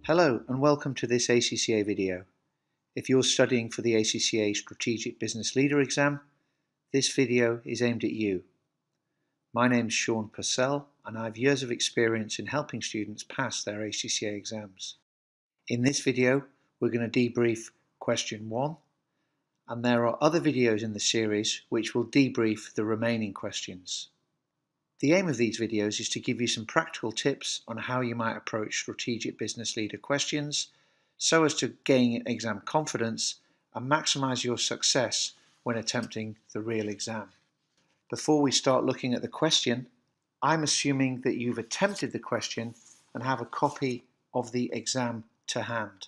Hello and welcome to this ACCA video. If you're studying for the ACCA Strategic Business Leader exam, this video is aimed at you. My name's Sean Purcell and I have years of experience in helping students pass their ACCA exams. In this video, we're going to debrief question 1, and there are other videos in the series which will debrief the remaining questions. The aim of these videos is to give you some practical tips on how you might approach strategic business leader questions so as to gain exam confidence and maximise your success when attempting the real exam. Before we start looking at the question, I'm assuming that you've attempted the question and have a copy of the exam to hand.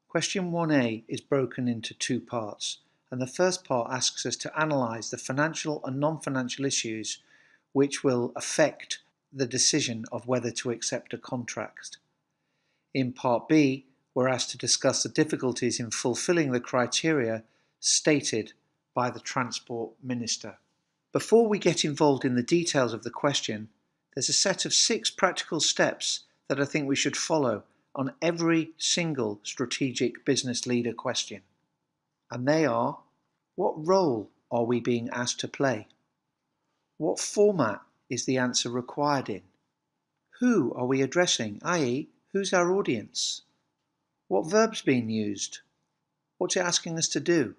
Question 1A is broken into two parts, and the first part asks us to analyse the financial and non-financial issues which will affect the decision of whether to accept a contract. In Part B, we're asked to discuss the difficulties in fulfilling the criteria stated by the Transport Minister. Before we get involved in the details of the question, there's a set of 6 practical steps that I think we should follow on every single strategic business leader question. And they are: what role are we being asked to play? What format is the answer required in? Who are we addressing, i.e., who's our audience? What verb's being used? What's it asking us to do?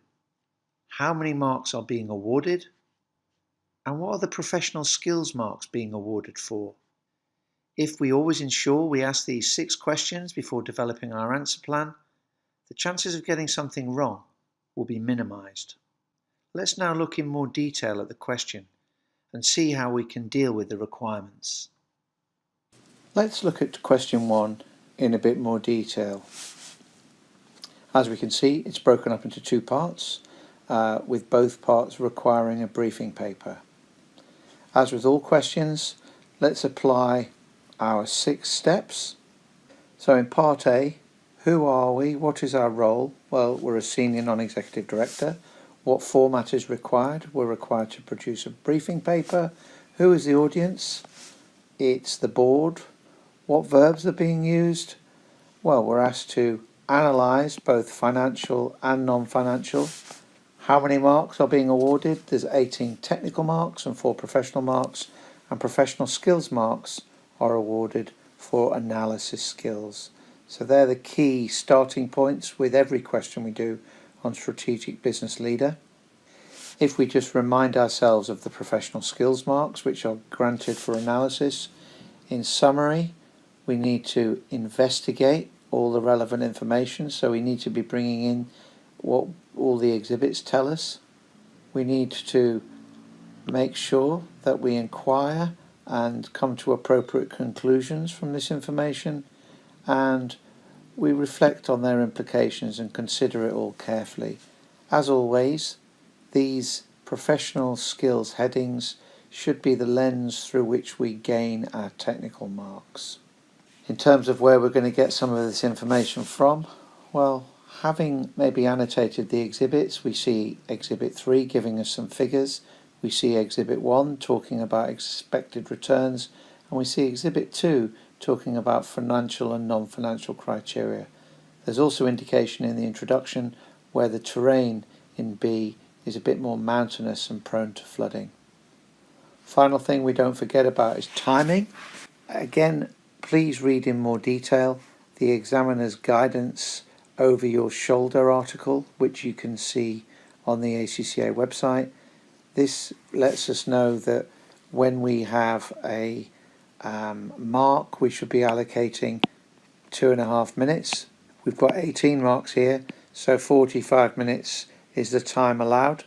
How many marks are being awarded? And what are the professional skills marks being awarded for? If we always ensure we ask these 6 questions before developing our answer plan, the chances of getting something wrong will be minimised. Let's now look in more detail at the question and see how we can deal with the requirements. Let's look at question 1 in a bit more detail. As we can see, it's broken up into 2 parts, with both parts requiring a briefing paper. As with all questions, let's apply our 6 steps. So in Part A, who are we? What is our role? Well, we're a senior non-executive director. What format is required? We're required to produce a briefing paper. Who is the audience? It's the board. What verbs are being used? Well, we're asked to analyse both financial and non-financial. How many marks are being awarded? There's 18 technical marks and 4 professional marks, and professional skills marks are awarded for analysis skills. So they're the key starting points with every question we do on strategic business leader. If we just remind ourselves of the professional skills marks which are granted for analysis, in summary, we need to investigate all the relevant information, so we need to be bringing in what all the exhibits tell us. We need to make sure that we inquire and come to appropriate conclusions from this information, and we reflect on their implications and consider it all carefully. As always, these professional skills headings should be the lens through which we gain our technical marks. In terms of where we're going to get some of this information from, well, having maybe annotated the exhibits, we see Exhibit 3 giving us some figures, we see Exhibit 1 talking about expected returns, and we see Exhibit 2 talking about financial and non-financial criteria. There's also indication in the introduction where the terrain in B is a bit more mountainous and prone to flooding. Final thing we don't forget about is timing. Again, please read in more detail the examiner's guidance over your shoulder article, which you can see on the ACCA website. This lets us know that when we have a mark, we should be allocating 2.5 minutes. We've got 18 marks here, so 45 minutes is the time allowed.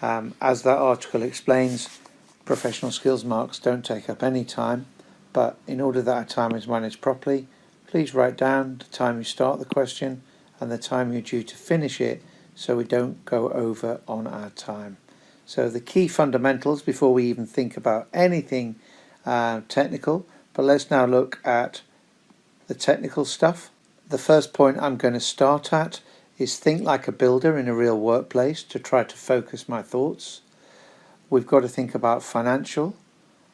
As that article explains, professional skills marks don't take up any time, but in order that our time is managed properly, please write down the time you start the question and the time you're due to finish it, so we don't go over on our time. So the key fundamentals before we even think about anything technical, but let's now look at the technical stuff. The first point I'm going to start at is think like a builder in a real workplace to try to focus my thoughts. We've got to think about financial.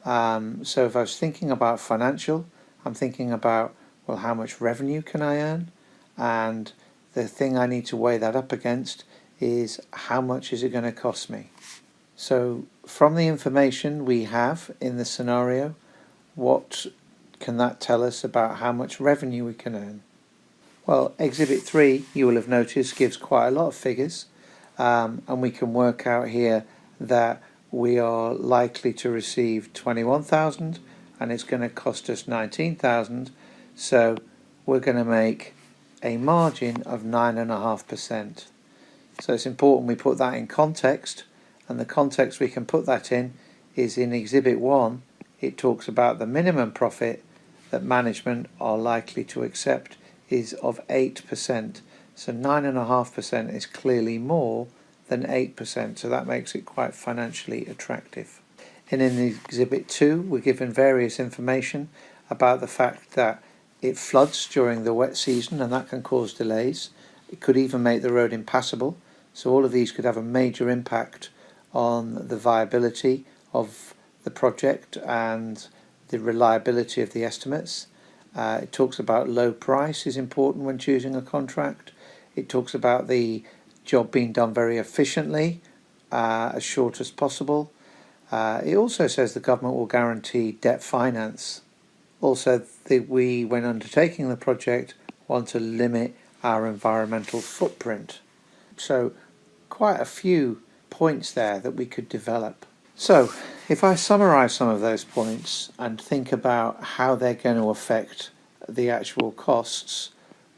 So if I was thinking about financial, I'm thinking about well, how much revenue can I earn? And the thing I need to weigh that up against is how much is it going to cost me? So from the information we have in the scenario, what can that tell us about how much revenue we can earn? Well, Exhibit 3, you will have noticed, gives quite a lot of figures, and we can work out here that we are likely to receive 21,000 and it's going to cost us 19,000, so we're going to make a margin of 9.5%. So it's important we put that in context, and the context we can put that in is in Exhibit 1. It talks about the minimum profit that management are likely to accept is of 8%. So 9.5% is clearly more than 8%, so that makes it quite financially attractive. And in Exhibit 2, we're given various information about the fact that it floods during the wet season, and that can cause delays. It could even make the road impassable. So all of these could have a major impact on the viability of the project and the reliability of the estimates. It talks about low price is important when choosing a contract. It talks about the job being done very efficiently, as short as possible. It also says the government will guarantee debt finance. Also, we, when undertaking the project, want to limit our environmental footprint. So quite a few points there that we could develop. So if I summarise some of those points and think about how they're going to affect the actual costs,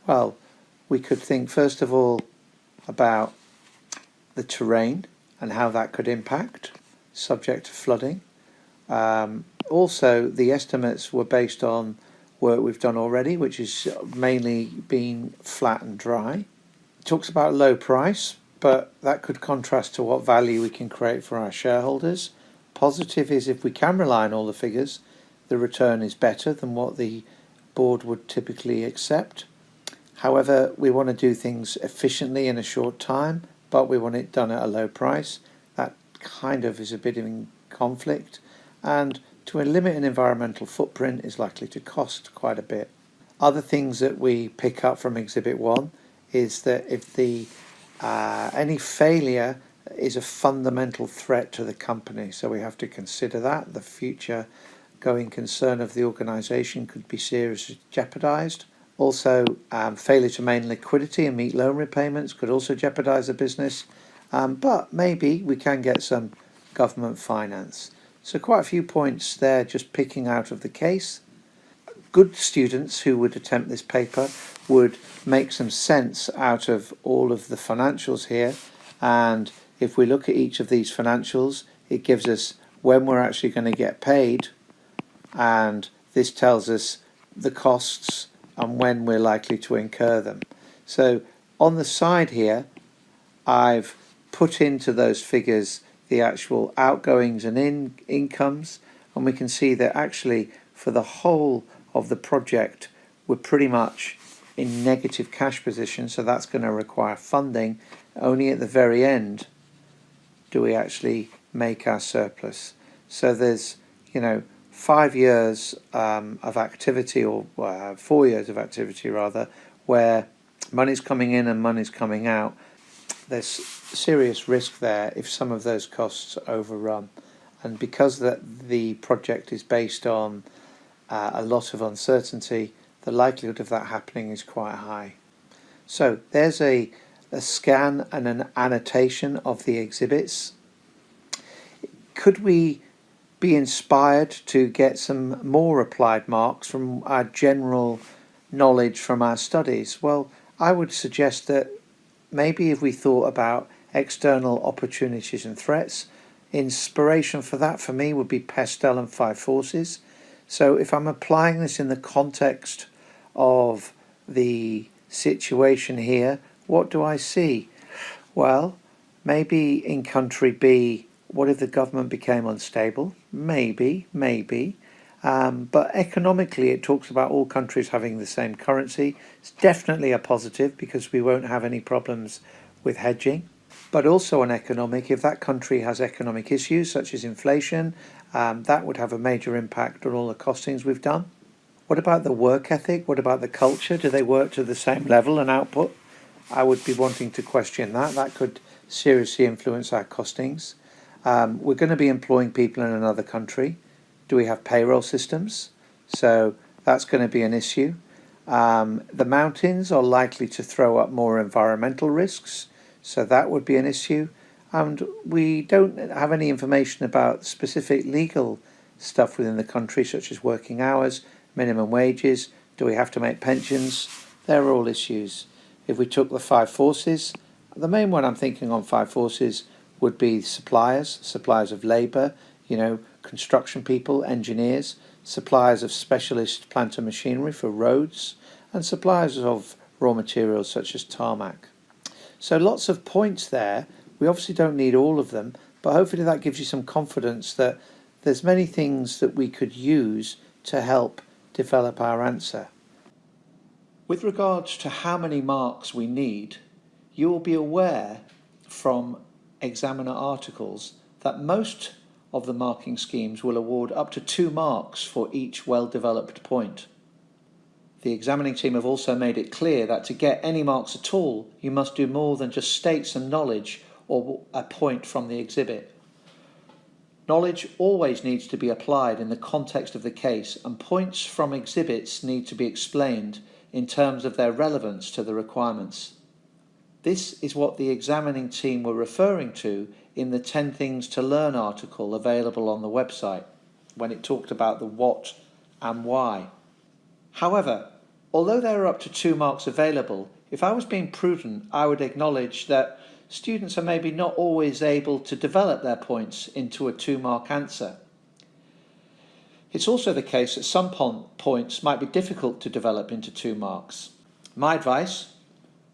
well, we could think first of all about the terrain and how that could impact, subject to flooding. Also, the estimates were based on work we've done already, which is mainly been flat and dry. It talks about low price, but that could contrast to what value we can create for our shareholders. Positive is if we can rely on all the figures, the return is better than what the board would typically accept. However, we want to do things efficiently in a short time, but we want it done at a low price. That kind of is a bit in conflict, and to limit an environmental footprint is likely to cost quite a bit. Other things that we pick up from Exhibit 1 is that if any failure is a fundamental threat to the company, so we have to consider that. The future going concern of the organisation could be seriously jeopardised. Also, failure to maintain liquidity and meet loan repayments could also jeopardise the business, but maybe we can get some government finance. So quite a few points there just picking out of the case. Good students who would attempt this paper would make some sense out of all of the financials here, and if we look at each of these financials, it gives us when we're actually going to get paid, and this tells us the costs and when we're likely to incur them. So on the side here, I've put into those figures the actual outgoings and incomes, and we can see that actually for the whole of the project we're pretty much in negative cash position, so that's going to require funding. Only at the very end do we actually make our surplus. So there's 5 years of activity, or 4 years of activity rather, where money's coming in and money's coming out. There's serious risk there if some of those costs overrun, and because the project is based on a lot of uncertainty, the likelihood of that happening is quite high. So there's a scan and an annotation of the exhibits. Could we be inspired to get some more applied marks from our general knowledge from our studies? Well, I would suggest that maybe if we thought about external opportunities and threats, inspiration for that for me would be Pestel and Five Forces. So if I'm applying this in the context of the situation here, what do I see? Well, maybe in country B, what if the government became unstable? Maybe. But economically, it talks about all countries having the same currency. It's definitely a positive because we won't have any problems with hedging. But also on economic, if that country has economic issues such as inflation, that would have a major impact on all the costings we've done. What about the work ethic? What about the culture? Do they work to the same level and output? I would be wanting to question that. That could seriously influence our costings. We're going to be employing people in another country. Do we have payroll systems? So that's going to be an issue. The mountains are likely to throw up more environmental risks, so that would be an issue. And we don't have any information about specific legal stuff within the country, such as working hours, minimum wages. Do we have to make pensions? They're all issues. If we took the 5 forces, the main one I'm thinking on 5 forces would be suppliers of labour, construction people, engineers, suppliers of specialist plant and machinery for roads, and suppliers of raw materials such as tarmac. So lots of points there. We obviously don't need all of them, but hopefully that gives you some confidence that there's many things that we could use to help develop our answer. With regards to how many marks we need, you will be aware from examiner articles that most of the marking schemes will award up to 2 marks for each well-developed point. The examining team have also made it clear that to get any marks at all, you must do more than just state some knowledge or a point from the exhibit. Knowledge always needs to be applied in the context of the case, and points from exhibits need to be explained in terms of their relevance to the requirements. This is what the examining team were referring to in the 10 Things to Learn article available on the website, when it talked about the what and why. However, although there are up to 2 marks available, if I was being prudent, I would acknowledge that students are maybe not always able to develop their points into a 2-mark answer. It's also the case that some points might be difficult to develop into 2 marks. My advice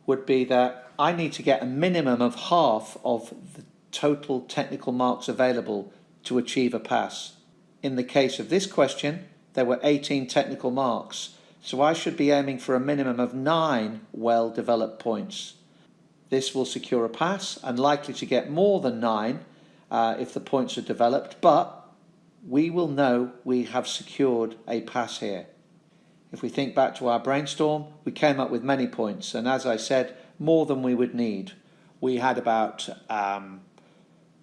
would be that I need to get a minimum of half of the total technical marks available to achieve a pass. In the case of this question, there were 18 technical marks, so I should be aiming for a minimum of 9 well-developed points. This will secure a pass, and likely to get more than 9 if the points are developed, but we will know we have secured a pass here. If we think back to our brainstorm, we came up with many points, and as I said, more than we would need. We had about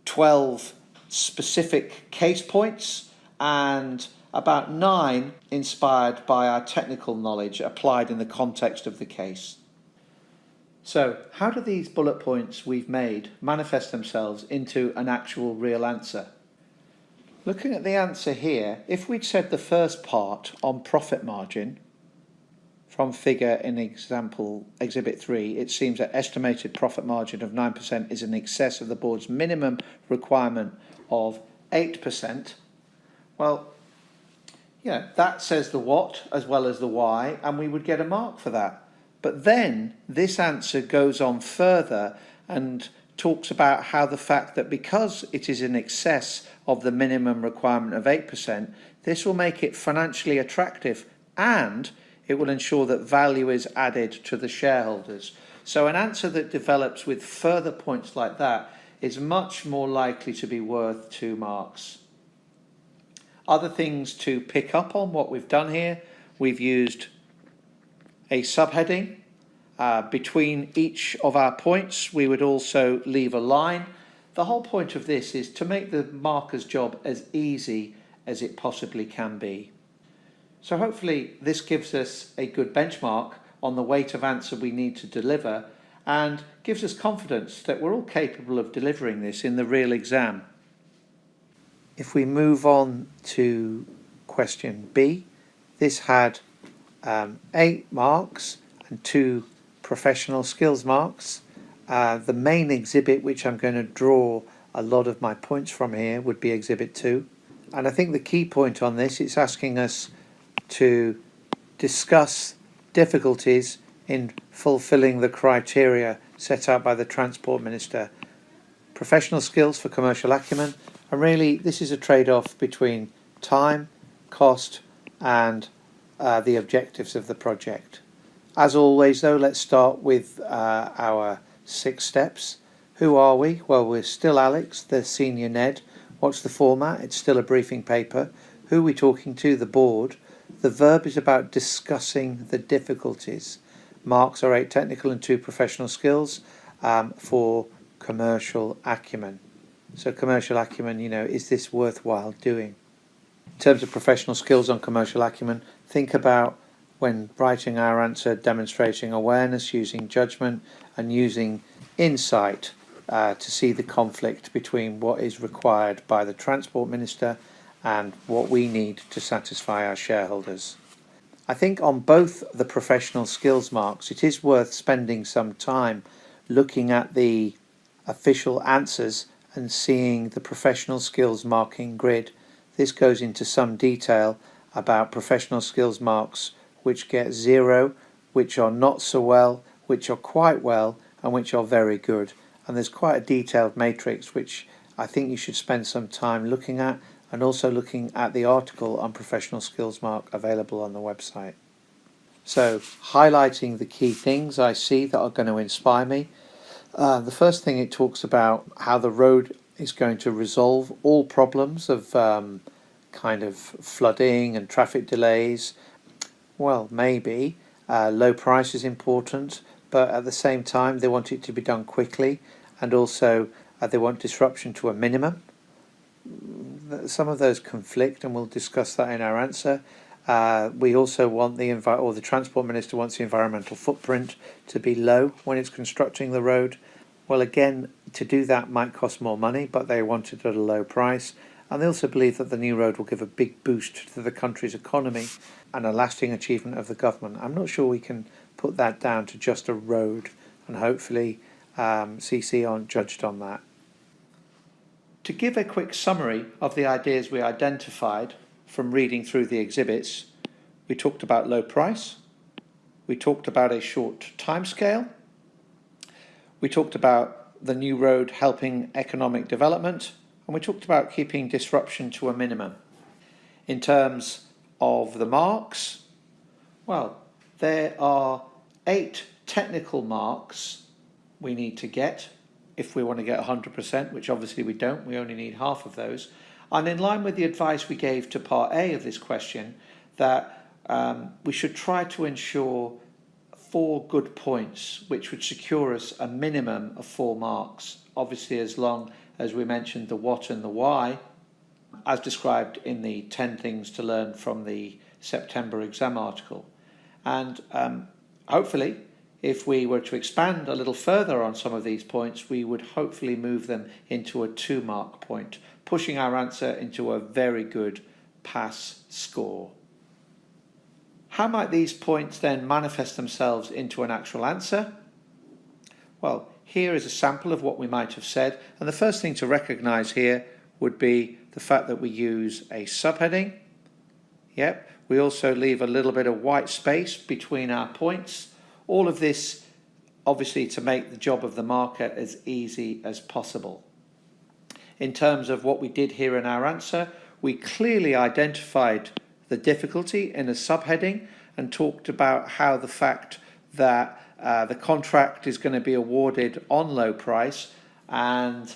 12 specific case points and about 9 inspired by our technical knowledge applied in the context of the case. So, how do these bullet points we've made manifest themselves into an actual real answer? Looking at the answer here, if we'd said the first part on profit margin, from figure in example exhibit 3, it seems that estimated profit margin of 9% is in excess of the board's minimum requirement of 8%. Well, that says the what as well as the why, and we would get a mark for that. But then this answer goes on further and talks about how the fact that because it is in excess of the minimum requirement of 8%, this will make it financially attractive and it will ensure that value is added to the shareholders. So an answer that develops with further points like that is much more likely to be worth 2 marks. Other things to pick up on what we've done here, we've used a subheading. Between each of our points, we would also leave a line. The whole point of this is to make the marker's job as easy as it possibly can be. So hopefully this gives us a good benchmark on the weight of answer we need to deliver and gives us confidence that we're all capable of delivering this in the real exam. If we move on to question B, this had 8 marks and 2 professional skills marks. The main exhibit which I'm going to draw a lot of my points from here would be exhibit 2. And I think the key point on this is asking us to discuss difficulties in fulfilling the criteria set out by the Transport Minister. Professional skills for commercial acumen, and really this is a trade-off between time, cost and the objectives of the project. As always though, let's start with our 6 steps. Who are we? Well, we're still Alex, the senior Ned. What's the format? It's still a briefing paper. Who are we talking to? The board. The verb is about discussing the difficulties. Marks are 8 technical and 2 professional skills for commercial acumen. So commercial acumen, is this worthwhile doing? In terms of professional skills on commercial acumen, think about when writing our answer, demonstrating awareness, using judgment and using insight to see the conflict between what is required by the Transport Minister and what we need to satisfy our shareholders. I think on both the professional skills marks, it is worth spending some time looking at the official answers and seeing the professional skills marking grid. This goes into some detail about professional skills marks which get 0, which are not so well, which are quite well, and which are very good. And there's quite a detailed matrix which I think you should spend some time looking at, and also looking at the article on professional skills mark available on the website. So, highlighting the key things I see that are going to inspire me. The first thing, it talks about how the road is going to resolve all problems of kind of flooding and traffic delays. Well, maybe. Low price is important, but at the same time they want it to be done quickly, and also they want disruption to a minimum. Some of those conflict, and we'll discuss that in our answer. We also want the Transport Minister wants the environmental footprint to be low when it's constructing the road. Well, again, to do that might cost more money, but they want it at a low price. And they also believe that the new road will give a big boost to the country's economy and a lasting achievement of the government. I'm not sure we can put that down to just a road, and hopefully CC aren't judged on that. To give a quick summary of the ideas we identified from reading through the exhibits, we talked about low price, we talked about a short timescale, we talked about the new road helping economic development, and we talked about keeping disruption to a minimum. In terms of the marks, well, there are 8 technical marks we need to get if we want to get 100%, which obviously we don't, we only need half of those. And in line with the advice we gave to part A of this question, that we should try to ensure 4 good points, which would secure us a minimum of 4 marks, obviously as long as we mentioned the what and the why, as described in the 10 things to learn from the September exam article. And hopefully, if we were to expand a little further on some of these points, we would hopefully move them into a 2-mark point, pushing our answer into a very good pass score. How might these points then manifest themselves into an actual answer? Well, here is a sample of what we might have said, and the first thing to recognise here would be the fact that we use a subheading. Yep, we also leave a little bit of white space between our points. All of this obviously to make the job of the marker as easy as possible. In terms of what we did here in our answer, we clearly identified the difficulty in a subheading and talked about how the fact that the contract is going to be awarded on low price, and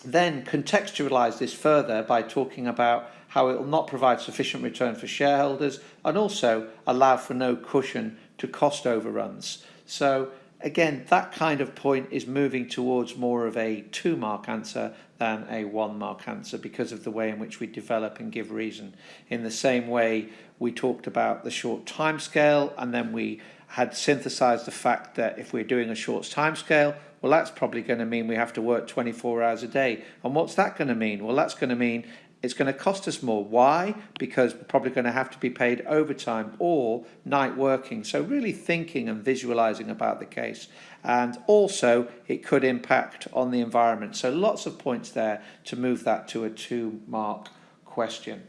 then contextualise this further by talking about how it will not provide sufficient return for shareholders and also allow for no cushion to cost overruns. So again, that kind of point is moving towards more of a 2-mark answer than a 1-mark answer because of the way in which we develop and give reason. In the same way, we talked about the short timescale, and then we had synthesized the fact that if we're doing a short timescale, well, that's probably going to mean we have to work 24 hours a day. And what's that going to mean? Well, that's going to mean it's going to cost us more. Why? Because we're probably going to have to be paid overtime or night working. So really thinking and visualizing about the case. And also it could impact on the environment. So lots of points there to move that to a 2-mark question.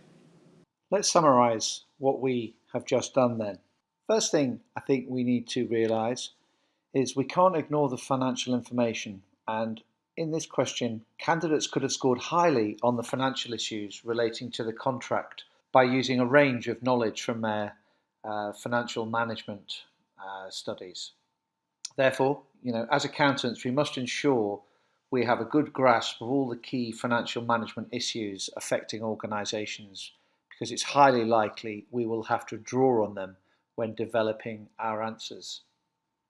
Let's summarize what we have just done then. First thing I think we need to realize is we can't ignore the financial information, and in this question, candidates could have scored highly on the financial issues relating to the contract by using a range of knowledge from their financial management studies. Therefore, as accountants, we must ensure we have a good grasp of all the key financial management issues affecting organisations, because it's highly likely we will have to draw on them when developing our answers.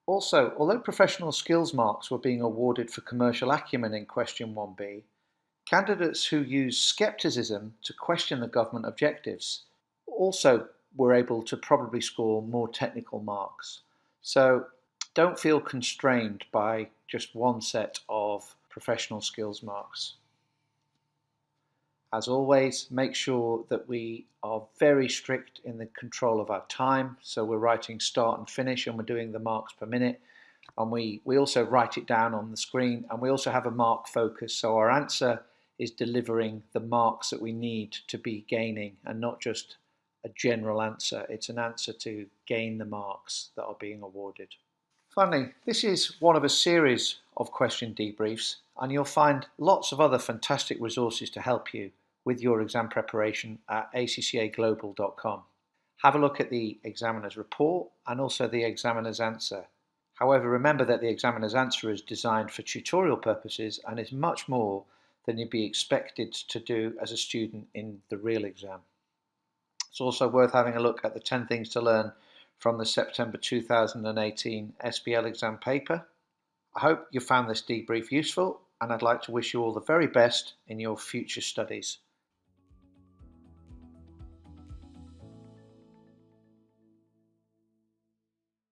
Also, although professional skills marks were being awarded for commercial acumen in question 1B, candidates who used skepticism to question the government objectives also were able to probably score more technical marks. So don't feel constrained by just one set of professional skills marks. As always, make sure that we are very strict in the control of our time. So we're writing start and finish, and we're doing the marks per minute. And we also write it down on the screen, and we also have a mark focus. So our answer is delivering the marks that we need to be gaining, and not just a general answer. It's an answer to gain the marks that are being awarded. Finally, this is one of a series of question debriefs, and you'll find lots of other fantastic resources to help you with your exam preparation at accaglobal.com. Have a look at the examiner's report and also the examiner's answer. However, remember that the examiner's answer is designed for tutorial purposes and is much more than you'd be expected to do as a student in the real exam. It's also worth having a look at the 10 things to learn from the September 2018 SBL exam paper. I hope you found this debrief useful, and I'd like to wish you all the very best in your future studies.